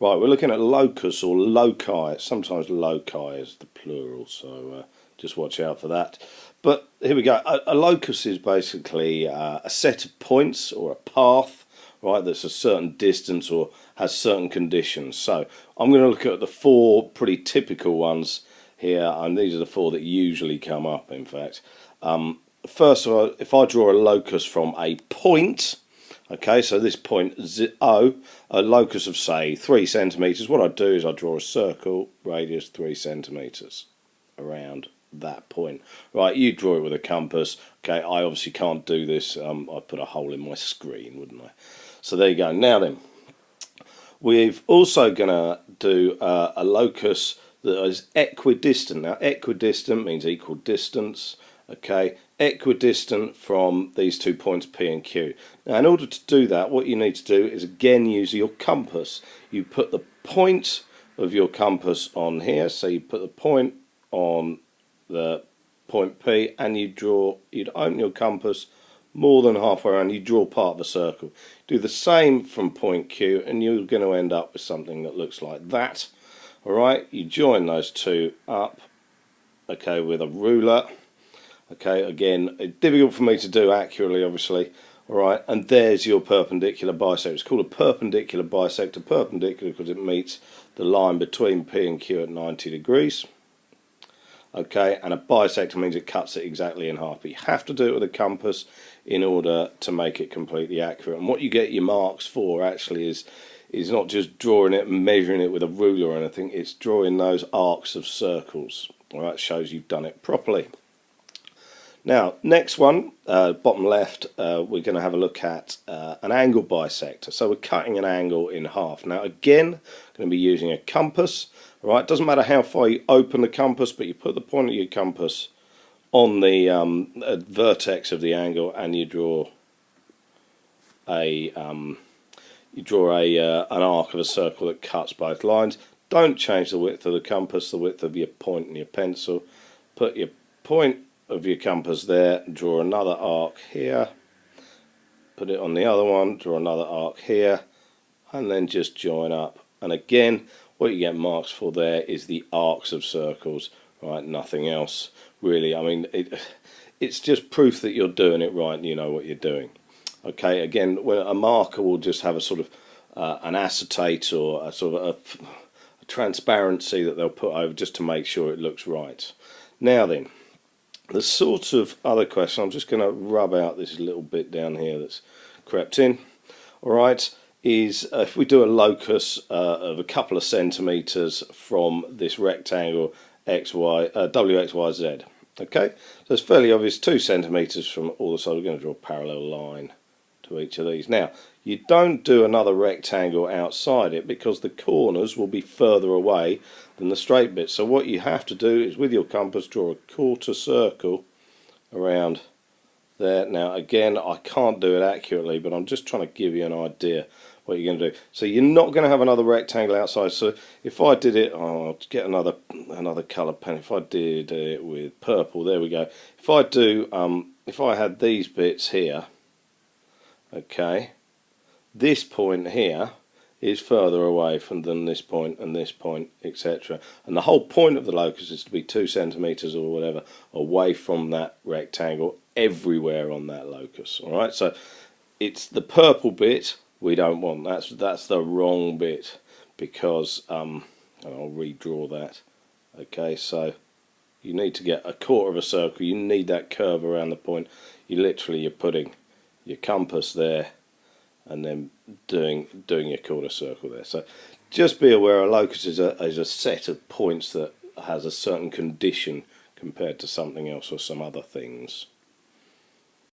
Right, we're looking at locus or loci. Sometimes loci is the plural, so just watch out for that. But here we go. A locus is basically a set of points or a path, right, that's a certain distance or has certain conditions. So I'm going to look at the four pretty typical ones here, and these are the four that usually come up, in fact. First of all, if I draw a locus from a point, okay, so this point O, a locus of say 3 centimeters. What I do is I draw a circle, radius 3 centimeters around that point. Right, you draw it with a compass. Okay, I obviously can't do this. I'd put a hole in my screen, wouldn't I? So there you go. Now then, we've also going to do a locus that is equidistant. Now, equidistant means equal distance. Okay, equidistant from these 2 points P and Q. Now, in order to do that, what you need to do is again use your compass. You put the point of your compass on here, so you put the point on the point P, and you'd open your compass more than halfway around, you draw part of a circle. Do the same from point Q, and you're going to end up with something that looks like that. Alright, you join those two up, okay, with a ruler. Okay, again, difficult for me to do accurately, obviously. Alright, and there's your perpendicular bisector. It's called a perpendicular bisector, perpendicular because it meets the line between P and Q at 90 degrees. Okay, and a bisector means it cuts it exactly in half. But you have to do it with a compass in order to make it completely accurate. And what you get your marks for actually is not just drawing it and measuring it with a ruler or anything. It's drawing those arcs of circles. Alright, shows you've done it properly. Now, next one, bottom left, we're going to have a look at an angle bisector. So we're cutting an angle in half. Now, again, going to be using a compass. Right, doesn't matter how far you open the compass, but you put the point of your compass on the vertex of the angle, and you draw an arc of a circle that cuts both lines. Don't change the width of the compass, the width of your point and your pencil. Put your point of your compass there, draw another arc here, put it on the other one, draw another arc here, and then just join up. And again, what you get marks for there is the arcs of circles, right? Nothing else really. I mean, it's just proof that you're doing it right and you know what you're doing. Okay, again, when a marker will just have a sort of an acetate or a sort of a transparency that they'll put over just to make sure it looks right. Now then, the sort of other question, I'm just going to rub out this little bit down here that's crept in. All right, is if we do a locus of a couple of centimeters from this rectangle WXYZ. Okay, so it's fairly obvious, 2 centimeters from all the sides. We're going to draw a parallel line to each of these. Now, you don't do another rectangle outside it because the corners will be further away than the straight bits. So what you have to do is with your compass draw a quarter circle around there. Now again, I can't do it accurately, but I'm just trying to give you an idea what you're going to do. So you're not going to have another rectangle outside. So if I did it, I'll get another colour pen. If I did it with purple, there we go. If I do, if I had these bits here, okay, this point here is further away than this point and this point, etc. And the whole point of the locus is to be 2 centimeters or whatever away from that rectangle everywhere on that locus. All right, so it's the purple bit we don't want. That's the wrong bit because and I'll redraw that. Okay, so you need to get a quarter of a circle. You need that curve around the point. You're putting your compass there and then doing your quarter circle there. So just be aware a locus is a set of points that has a certain condition compared to something else or some other things.